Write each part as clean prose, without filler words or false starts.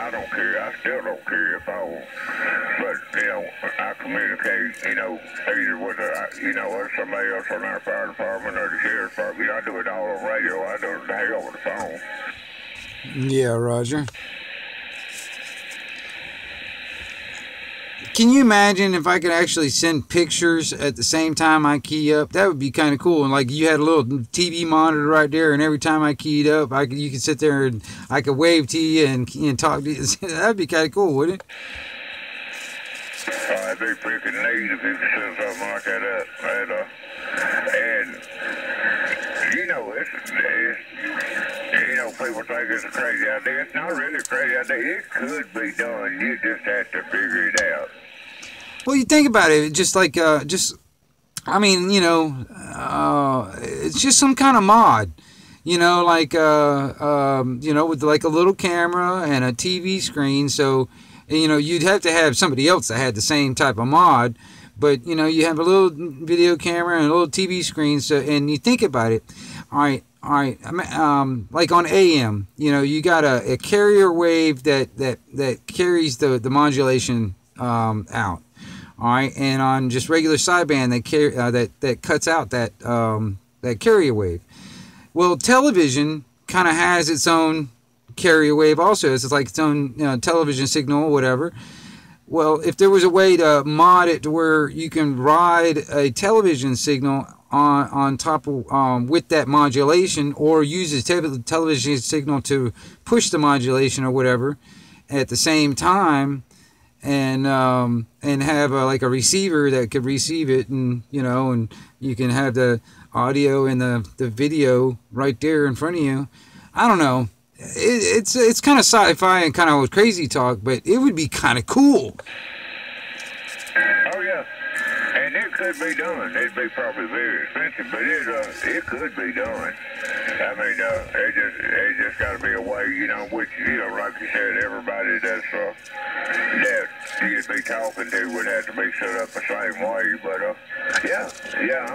I don't care. I still don't carry a phone. But, I communicate, either with, or somebody else on our fire department or the sheriff's department. I do it all on radio. I don't the hell with the phone. Yeah, Roger. Can you imagine if I could actually send pictures at the same time I key up? That would be kind of cool. And like you had a little TV monitor right there, and every time I keyed up, you could sit there and I could wave to you and talk to you. That'd be kind of cool, wouldn't it? It'd be freaking neat if you could set something like that up. People think it's a crazy idea. It's not really a crazy idea. It could be done. You just have to figure it out. Well, you think about it, it's just some kind of mod, with like a little camera and a TV screen. So, you'd have to have somebody else that had the same type of mod, but you have a little video camera and a little TV screen. So, and you think about it, all right. Like on AM, you got a carrier wave that carries the modulation out. All right, and on just regular sideband, that cuts out that carrier wave. Well, television kind of has its own carrier wave also. It's like its own television signal or whatever. Well, if there was a way to mod it to where you can ride a television signal on top of with that modulation, or use the television signal to push the modulation or whatever at the same time. And have like a receiver that could receive it, and and you can have the audio and the video right there in front of you. I don't know. It's kind of sci-fi and kind of crazy talk, but it would be kind of cool. Oh yeah, and it could be done. It'd be probably very expensive, but it could be done. I mean, it just got to be a way, which like you said, everybody that you'd be talking to would have to be set up the same way. But I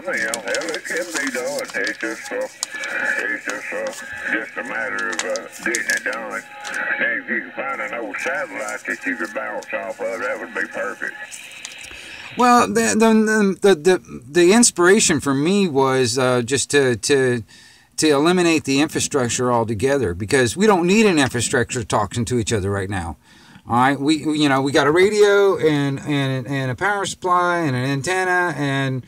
mean, hell, it can be done. Just a matter of getting it done. And if you can find an old satellite that you could bounce off of, that would be perfect. Well, the inspiration for me was just to eliminate the infrastructure altogether, because we don't need an infrastructure talking to each other right now. All right, we got a radio and a power supply and an antenna, and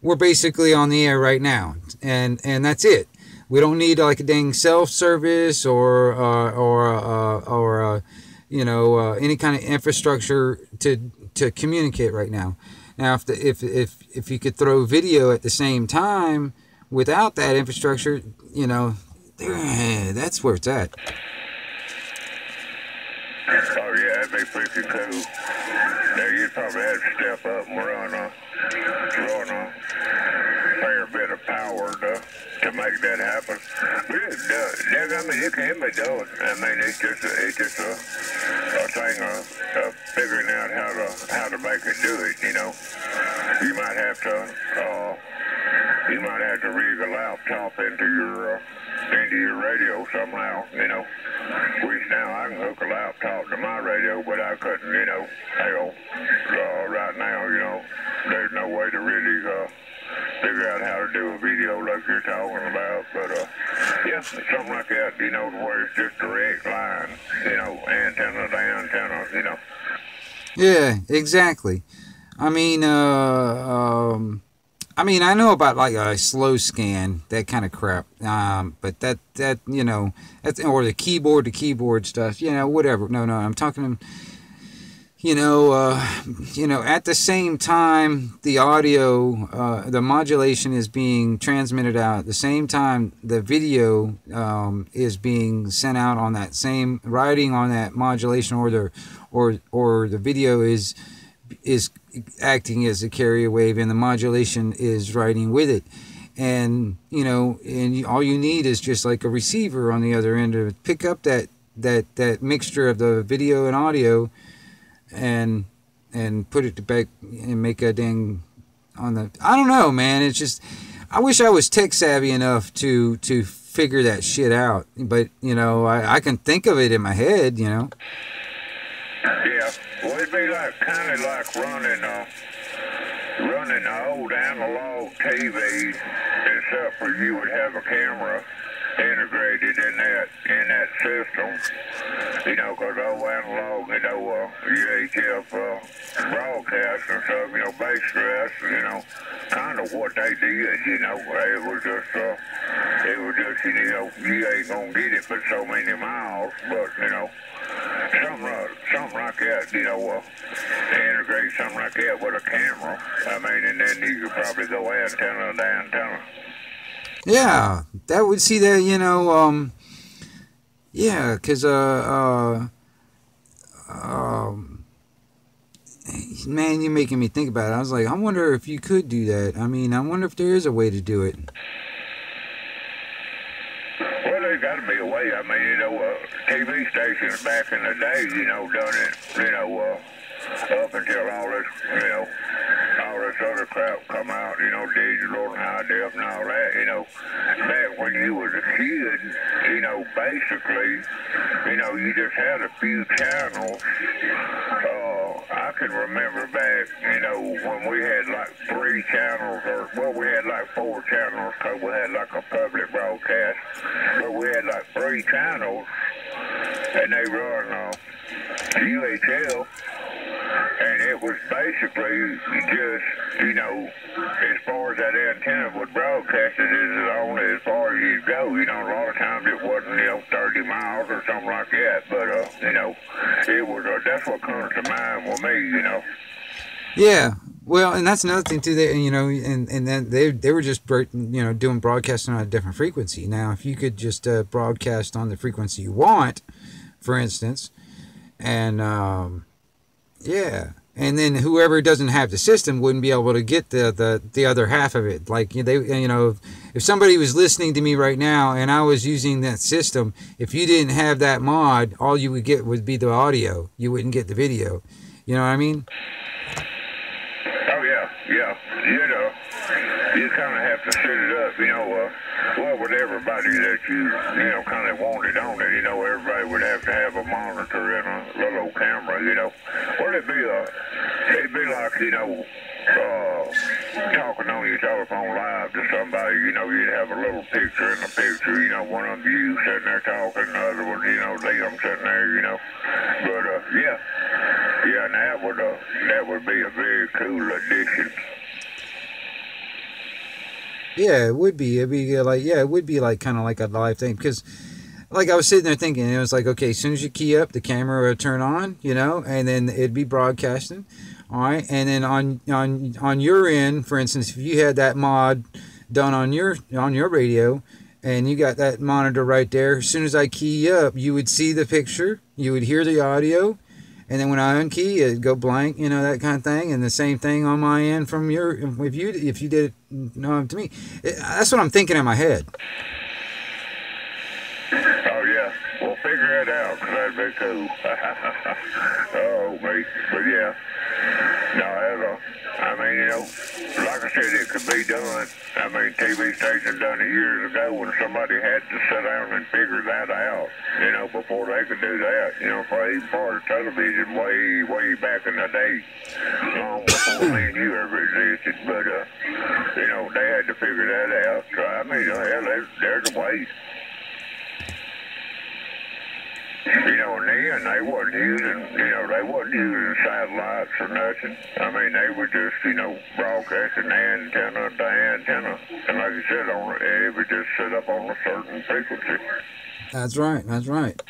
we're basically on the air right now, and that's it. We don't need like a dang self-service or any kind of infrastructure to communicate right now. Now, if you could throw video at the same time without that infrastructure, that's where it's at. Oh yeah, that'd be pretty cool. Now you'd probably have to step up and run a fair bit of power to make that happen. But it can be done. I mean, it's just a thing of figuring out how to make it do it. You might have to rig a laptop into your radio somehow. Which now I can hook a laptop to my radio, but I couldn't. Right now, there's no way to really figure out how to do a video like you're talking about. But something like that, where it's just direct line, antenna to antenna, Yeah, exactly. I mean, I know about like a slow scan, that kind of crap. But that's or the keyboard to keyboard stuff. Whatever. No, I'm talking. At the same time, the audio, the modulation is being transmitted out. At the same time, the video is being sent out on that same, riding on that modulation, or the video is acting as a carrier wave, and the modulation is riding with it. And all you need is just like a receiver on the other end to pick up that mixture of the video and audio, and put it back and make a dang on the. I don't know, man. It's just, I wish I was tech savvy enough to figure that shit out. But I can think of it in my head. be like kind of like running the old analog TV, except for you would have a camera integrated in that system. You know, because old analog, you know, UHF broadcast and stuff, you know, bass stress, you know, kind of what they did, you know. It was just, you know, you ain't gonna get it but so many miles, but, you know, something like that, you know, integrate something like that with a camera. I mean, and then you could probably go antenna to antenna. Yeah, that would see that, you know, yeah, because, man, you're making me think about it. I was like, I wonder if you could do that. I mean, I wonder if there is a way to do it. Well, there's got to be a way. I mean, you know, TV stations back in the day, you know, done it, you know, up until all this, you know, all this other crap come out, you know, digital and high def and all that, you know. Back when you was a kid, you know, basically, you know, you just had a few channels. I can remember back, you know, when we had like 3 channels, or, well, we had like 4 channels because we had like a public broadcast, but we had like 3 channels, and they run UHL. And it was basically just, you know, as far as that antenna would broadcast, it is only as far as you go. You know, a lot of times it wasn't, you know, 30 miles or something like that. But, you know, it was, that's what comes to mind with me, you know. Yeah. Well, and that's another thing, too, that, you know, and then they were just, you know, doing broadcasting on a different frequency. Now, if you could just broadcast on the frequency you want, for instance, and, yeah, and then whoever doesn't have the system wouldn't be able to get the other half of it. Like, they, you know, if somebody was listening to me right now and I was using that system, if you didn't have that mod, all you would get would be the audio. You wouldn't get the video. You know what I mean? Oh yeah. You know, you kind of have to set it up. You know, well, with everybody that you know kind of wanted on it, you know, everybody would have to have a monitor and a little camera. You know, well, it'd be like, you know, talking on your telephone live to somebody. You know, you'd have a little picture in the picture. You know, one of you sitting there talking, the other one, you know, them sitting there. You know, but yeah, and that would be a very cool addition. Yeah, it would be. It'd be like, yeah, it would be like kind of like a live thing, because like I was sitting there thinking, it was like, okay, as soon as you key up, the camera would turn on, you know, and then it'd be broadcasting. All right, and then on your end, for instance, if you had that mod done on your radio, and you got that monitor right there, as soon as I key up, you would see the picture, you would hear the audio, and then when I unkey, it'd go blank, you know, that kind of thing. And the same thing on my end from your, if you did it, you know, to me. That's what I'm thinking in my head. Oh yeah, we'll figure it out, cause that'd be cool. Oh mate, but yeah, no, I mean, you know, like I said, it could be done. I mean, TV stations done it years ago when somebody had to sit down and figure that out, you know, before they could do that. You know, even for television way back in the day, long before me and you ever existed. But, you know, they had to figure that out. So, I mean, hell, there's a way. You know, and then they wasn't using satellites or nothing. I mean, they were just, you know, broadcasting antenna to antenna. And like you said, it was just set up on a certain frequency. That's right.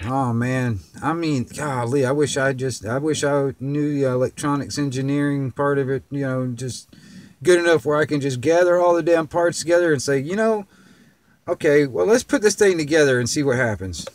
Oh man, I mean, golly, I wish I knew the electronics engineering part of it, you know, just good enough where I can just gather all the damn parts together and say, you know, okay, well, let's put this thing together and see what happens.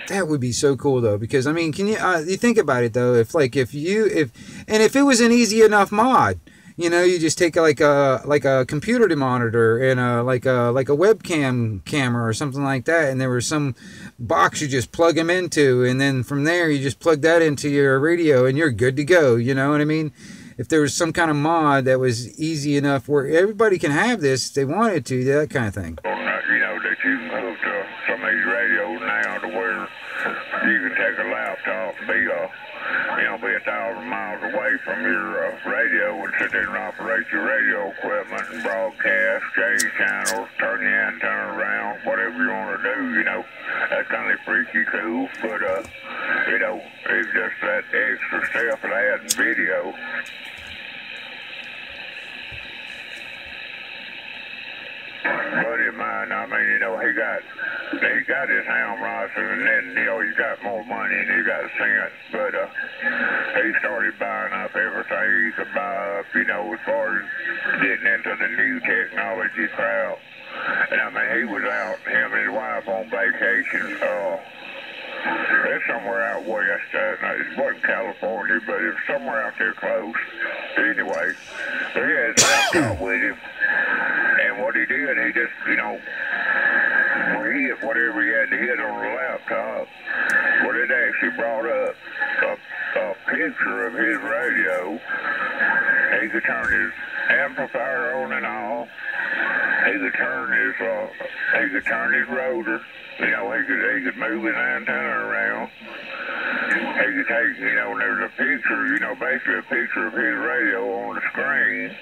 That would be so cool though, because I mean, can you think about it though? If it was an easy enough mod, You know, you just take like a computer monitor and like a webcam camera or something like that, and there was some box you just plug them into, and then from there you just plug that into your radio, and you're good to go. You know what I mean? If there was some kind of mod that was easy enough where everybody can have this if they wanted to, that kind of thing. You know, that you can hook to some of these radios now to where you can take a laptop and be 1,000 miles away from your radio and sit there and operate your radio equipment and broadcast, change channels, turn your antenna around, whatever you want to do, you know. That's kind of freaky cool, but, you know, it's just that extra step of adding video. Buddy of mine, I mean, you know, he got his ham rifle, and then, you know, he got more money and he got sense, but he started buying up everything he could buy up, you know, as far as getting into the new technology crowd. And I mean, he was out, him and his wife on vacation. It's somewhere out west. It wasn't California, but it was somewhere out there close. Anyway, he had his laptop with him. And what he did, he just, you know, he hit whatever he had to hit on the laptop. Well, it actually brought up a picture of his radio. He could turn his amplifier on and off. He could turn his rotor. You know, he could move his antenna around. He could take, you know, and there's a picture, you know, basically a picture of his radio on the screen.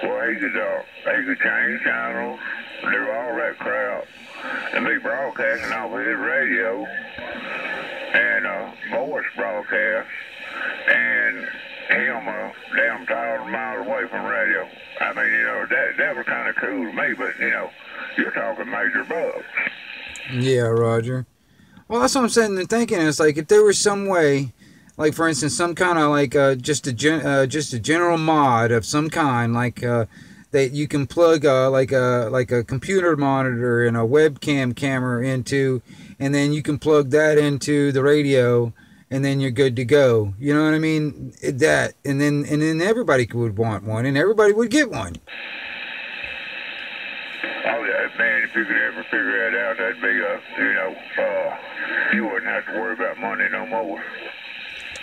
Well, he could change channels, do all that crap, and be broadcasting off of his radio and voice broadcast, and him damn 1,000 miles away from radio. I mean, you know, that was kind of cool to me, but, you know, you're talking major bucks. Yeah, Roger. Well, that's what I'm sitting there thinking. It's like if there was some way, like for instance, some kind of like just a general mod of some kind, like that you can plug like a computer monitor and a webcam camera into, and then you can plug that into the radio, and then you're good to go. You know what I mean? That, and then everybody would want one, and everybody would get one. Oh, yeah, man, if you could ever figure that out, that'd be, you know, you wouldn't have to worry about money no more.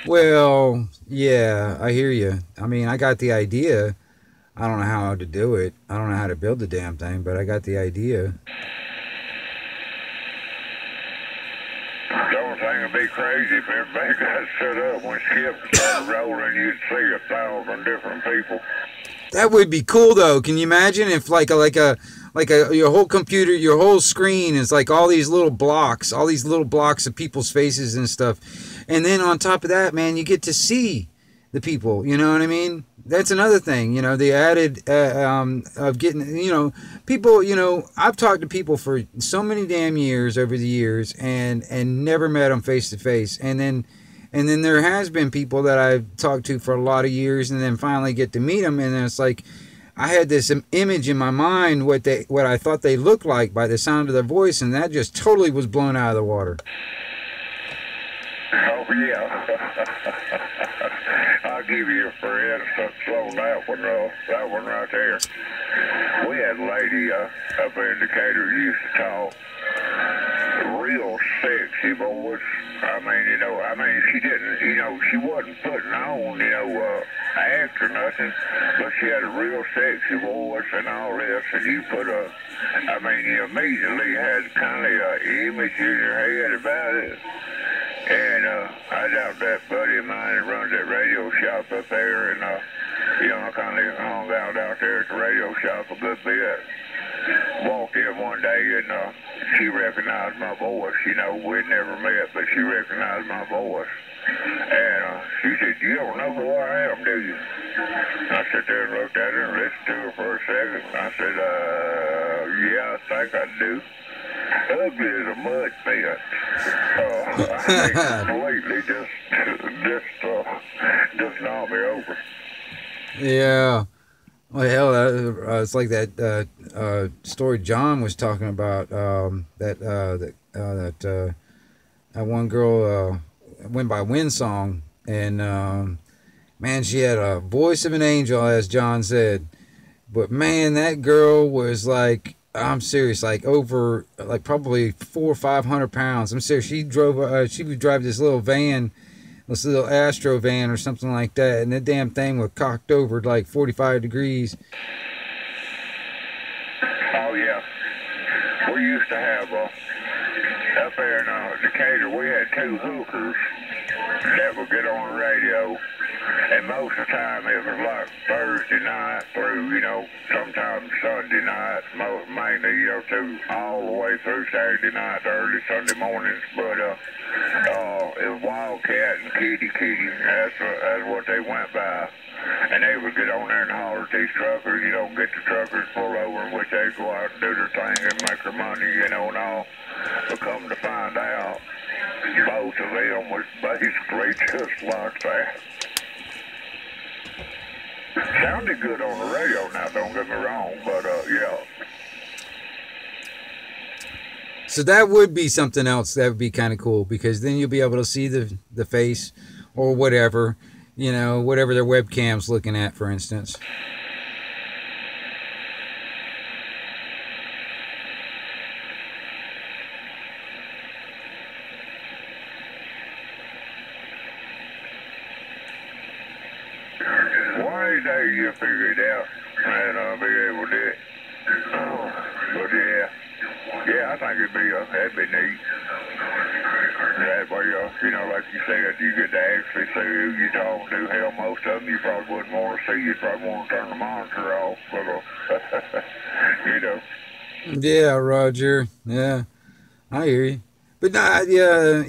Well, yeah, I hear you. I mean, I got the idea. I don't know how to do it. I don't know how to build the damn thing, but I got the idea. The only thing would be crazy if everybody got set up. When Skip started rolling, you'd see 1,000 different people. That would be cool, though. Can you imagine if your whole computer, your whole screen is like all these little blocks of people's faces and stuff, and then on top of that, man, you get to see the people. You know what I mean? That's another thing. You know, the added of getting, you know, people. You know, I've talked to people for so many damn years over the years, and never met them face to face, and then there has been people that I've talked to for a lot of years, and then finally get to meet them, and then it's like I had this image in my mind what I thought they looked like by the sound of their voice, and that just totally was blown out of the water. Oh, yeah. I'll give you, for instance, on that one right there. We had a lady up in Decatur who used to talk real sexy voice. I mean, she didn't, you know, she wasn't putting on, you know, act or nothing, but she had a real sexy voice and all this, and you you immediately had kind of an image in your head about it. And I doubt that buddy of mine that runs that radio shop up there, and, you know, I kind of hung out there at the radio shop a good bit. Walked in one day, and she recognized my voice. You know, we'd never met, but she recognized my voice. And she said, "You don't know who I am, do you?" I sat there and looked at her and listened to her for a second. I said, yeah, I think I do. Ugly as a mud pit. Completely just knocked me over. Yeah. Well, hell, it's like that story John was talking about. That one girl went by Windsong, and Man, she had a voice of an angel, as John said. But man, that girl was like, I'm serious, like over, like probably 400 or 500 pounds. I'm serious. She would drive this little van, this little Astro van or something like that, and that damn thing was cocked over like 45 degrees. Oh yeah, we used to have up there in Decatur, we had two hookers that would get on the radio, and most of the time it was like Thursday night through, sometimes Sunday night, mainly, to all the way through Saturday night, early Sunday mornings. But it was Wildcat and Kitty Kitty. That's what they went by. And they would get on there and holler at these truckers, get the truckers pull over, in which they'd go out and do their thing and make their money, and all. But come to find out, both of them was basically just like that. Sounded good on the radio now, don't get me wrong, but yeah. So that would be something else that would be kind of cool, because then you'll be able to see the face or whatever, whatever their webcam's looking at, for instance. One day you'll figure it out, and I'll be able to do it. But yeah, I think that'd be neat. That way, like you said, you get to actually see who you talk to. Hell, most of them you probably wouldn't want to see. You'd probably want to turn the monitor off, but, Yeah, Roger. Yeah, I hear you. But nah, yeah,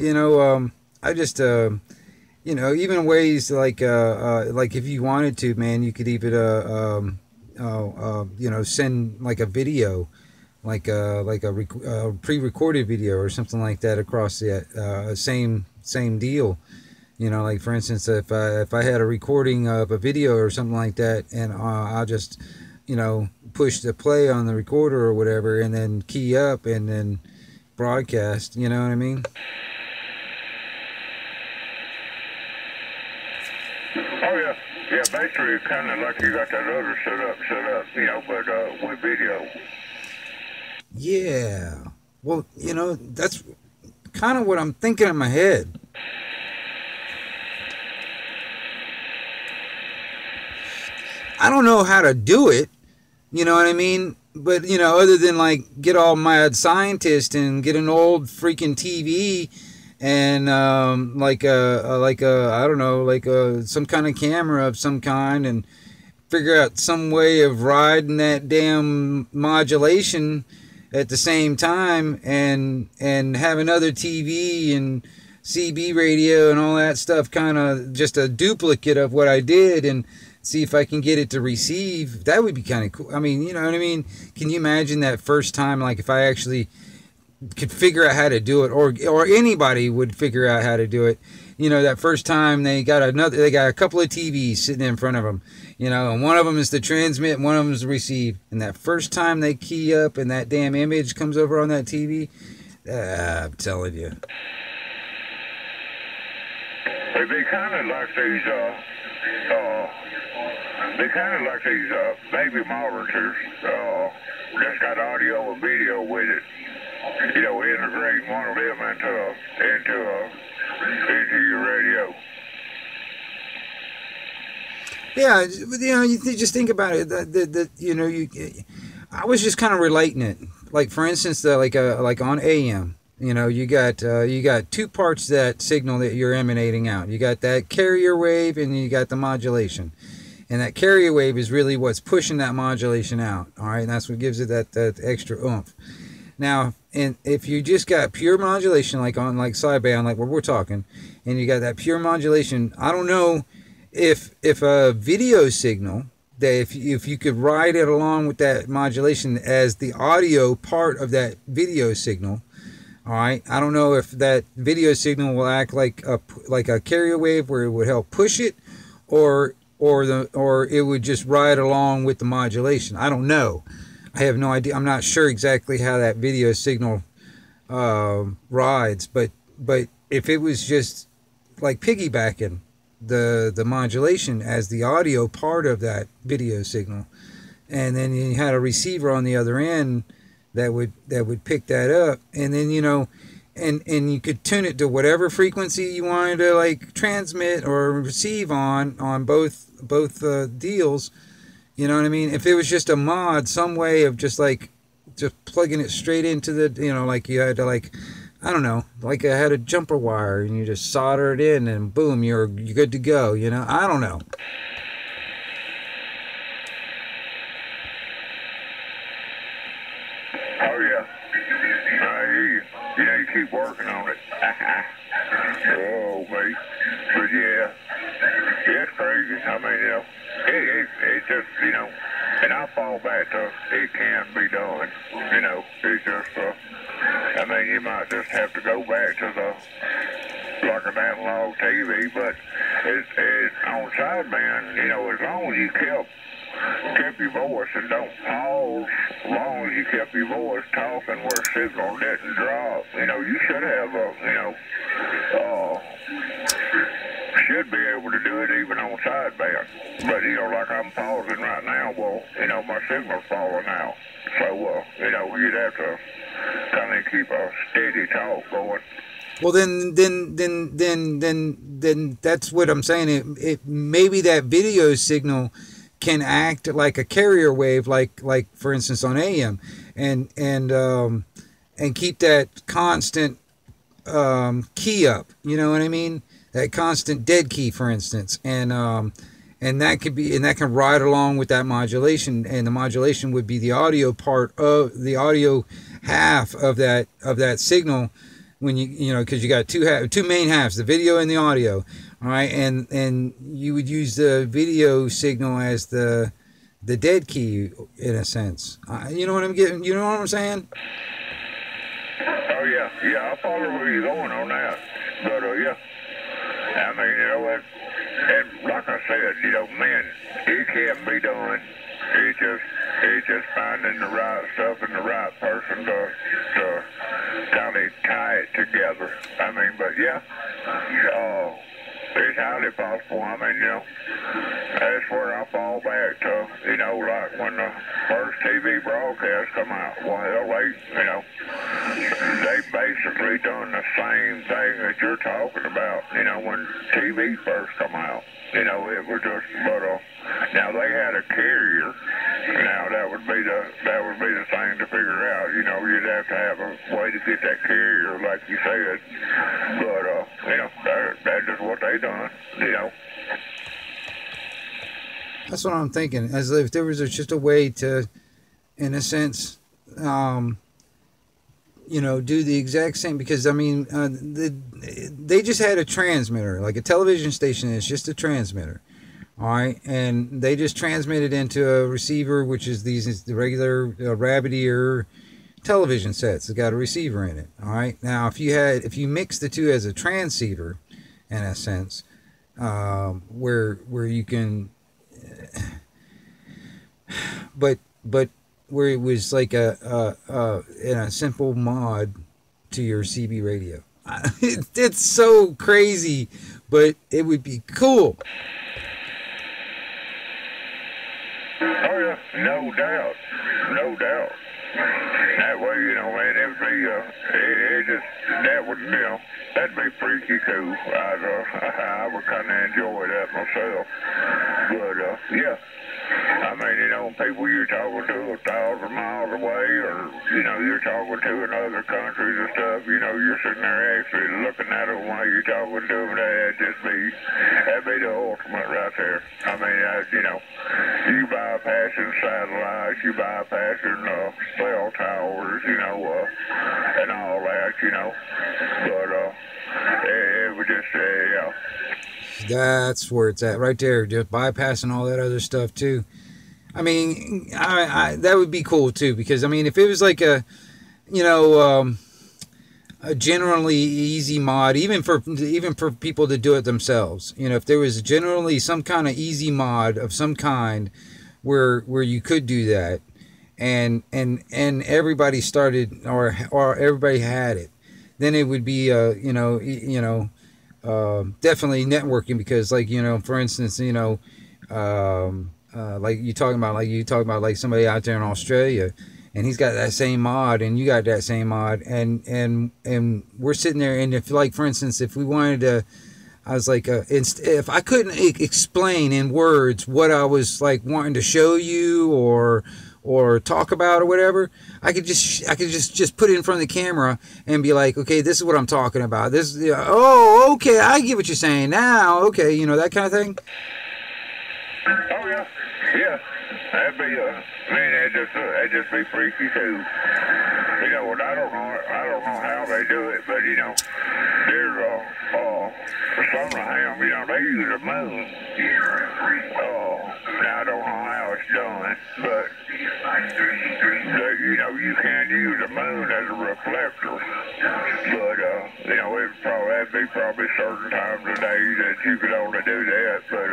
I just, even ways like if you wanted to, man, you could even, send like a video, like a pre-recorded video or something like that across the same deal. Like for instance, if I had a recording of a video or something like that, and I'll just, push the play on the recorder or whatever, and then key up and then broadcast. You know what I mean? Oh yeah, basically it's kind of like you got that other set up, but with video. Yeah. Well, that's kind of what I'm thinking in my head. I don't know how to do it, you know what I mean? But, other than like get all mad scientist and get an old freaking TV and I don't know, some kind of camera of some kind, and figure out some way of riding that damn modulation at the same time, and have another TV and CB radio and all that stuff, kind of just a duplicate of what I did, and see if I can get it to receive. That would be kind of cool. I mean, you know what I mean? Can you imagine that first time, like if I actually could figure out how to do it, or anybody would figure out how to do it, that first time they got a couple of TVs sitting in front of them, and one of them is to transmit and one of them is to receive, and that first time they key up and that damn image comes over on that TV, I'm telling you. They kind of like these baby monitors that's got audio and video with it. Integrating one of them into your radio. Yeah, you just think about it. I was just kind of relating it. Like for instance, like on AM, you got two parts of that signal that you're emanating out. You got that carrier wave and you got the modulation. And that carrier wave is really what's pushing that modulation out. All right, and that's what gives it that extra oomph. Now, and if you just got pure modulation, like on sideband, like what we're talking, and you got that pure modulation, I don't know if a video signal, that if you could ride it along with that modulation as the audio part of that video signal. All right, I don't know if that video signal will act like a carrier wave where it would help push it, or it would just ride along with the modulation. I don't know. I have no idea. I'm not sure exactly how that video signal rides, but if it was just like piggybacking, the modulation as the audio part of that video signal, and then you had a receiver on the other end that would pick that up, and then and you could tune it to whatever frequency you wanted to like transmit or receive on both deals. You know what I mean? If it was just a mod, some way of just plugging it straight into the, like you had to like, I don't know, like I had a jumper wire and you just solder it in and boom, you're good to go. I don't know. Oh yeah, I hear you. You keep working on it. Oh, mate. But yeah, it's crazy. I mean, it just, and I fall back to it can be done. It's just, I mean, you might just have to go back to like an analog TV, but it's on sideband, as long as you kept your voice and don't pause, as long as you kept your voice talking where signal didn't drop, you should have should be able to do it even on sideband. But, like I'm pausing right now, well, my signal's falling out. So, you'd have to kind of keep a steady talk going. Well, then that's what I'm saying. It maybe that video signal can act like a carrier wave, like for instance on AM, and keep that constant key up. You know what I mean? That constant dead key, for instance, and that can ride along with that modulation, and the modulation would be the audio part of the audio half of that signal. When because you got two main halves, the video and the audio, all right, and you would use the video signal as the dead key in a sense. You know what I'm getting? You know what I'm saying? Oh yeah, I follow where you're going on that, but yeah, I mean, and like I said, man, it can be done. It's just finding the right stuff and the right person to kind of tie it together. I mean, but yeah, it's highly possible. I mean, that's where I fall back to, like when the first TV broadcast come out. Well, they basically done the same thing that you're talking about, when TV first come out. It was just, but now they had a carrier. Now that would be the thing to figure out. You'd have to have a way to get that carrier, like you said. But that's just what they done. That's what I'm thinking. As if there was just a way to, in a sense, do the exact same. Because I mean, they just had a transmitter, like a television station is just a transmitter. All right, and they just transmitted into a receiver, which is the regular rabbit ear television sets. It's got a receiver in it. All right, now if you mix the two as a transceiver, in a sense, where you can, but where it was like a simple mod to your CB radio. It's so crazy, but it would be cool. Oh yeah, no doubt. That way, man, it'd be, that'd be pretty cool. I would kind of enjoy that myself. But, yeah. I mean, people you're talking to 1,000 miles away, or, you're talking to in other countries and stuff, you're sitting there actually looking at them while you're talking to them. That'd be the ultimate right there. I mean, you bypassing satellites, you bypassing cell towers, and all that, but it would just, yeah. That's where it's at, right there. Just bypassing all that other stuff too. I mean, I that would be cool too, because I mean, if it was like a generally easy mod, even for people to do it themselves, if there was generally some kind of easy mod of some kind where you could do that, and everybody started or everybody had it, then it would be definitely networking, because like, you know, for instance, you know, like you talking about, like somebody out there in Australia, and he's got that same mod, and you got that same mod, and we're sitting there, and if, like, for instance, if we wanted to, I was like, if I couldn't explain in words what I was like wanting to show you or talk about or whatever, I could just put it in front of the camera and be like, okay, this is what I'm talking about. This, oh, okay, I get what you're saying now. Okay, you know, that kind of thing. Oh yeah, yeah. That'd be man, that'd just be freaky too. You know, and I don't know how they do it, but you know, there's somehow, you know, they use the moon. Now I don't know how it's done, but you know, you can use the moon as a reflector. But you know, that'd be probably certain times of day that you could only do that. But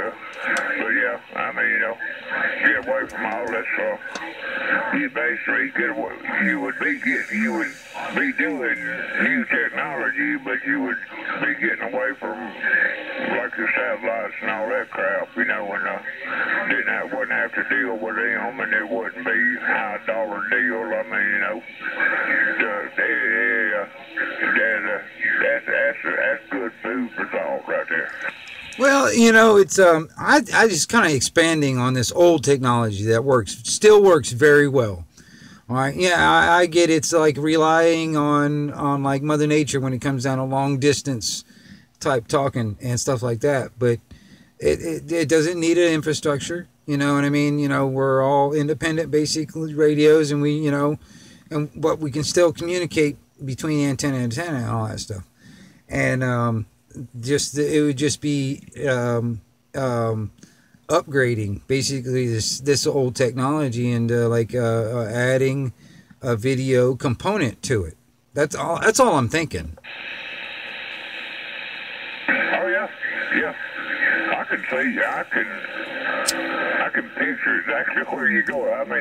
yeah, I mean, you know, get away from all this stuff. You basically you would be doing new technology, but you would be getting away from like the satellites and all that crap, you know, and wouldn't have to deal with them, and it wouldn't be high dollar deal. I mean, you know, that's good food for thought right there. Well, you know, it's I just kind of expanding on this old technology that still works very well. All right, yeah, I get it's like relying on like Mother Nature when it comes down to long distance type talking and stuff like that, but it doesn't need an infrastructure. You know what I mean? You know, we're all independent, basically radios, and but we can still communicate between antenna and antenna and all that stuff. And it would just be upgrading basically this old technology and adding a video component to it. That's all I'm thinking. Oh yeah, yeah. I can picture exactly where you go. I got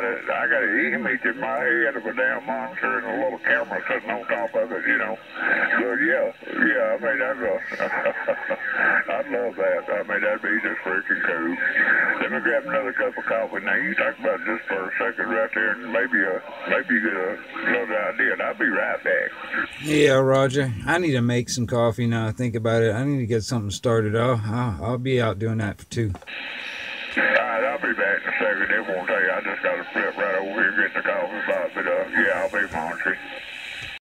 an image in my head of a damn monster and a little camera sitting on top of it, you know. But yeah. I mean, I'd love that. I mean, that'd be just freaking cool. Let me grab another cup of coffee. Now you talk about this for a second right there, and maybe you get another idea. And I'll be right back. Yeah, Roger. I need to make some coffee now. I think about it. I need to get something started. I'll be out doing that for 2. Alright, I'll be back in a second. It won't take. I just got to flip right over here and get the coffee pot. But yeah, I'll be monitoring.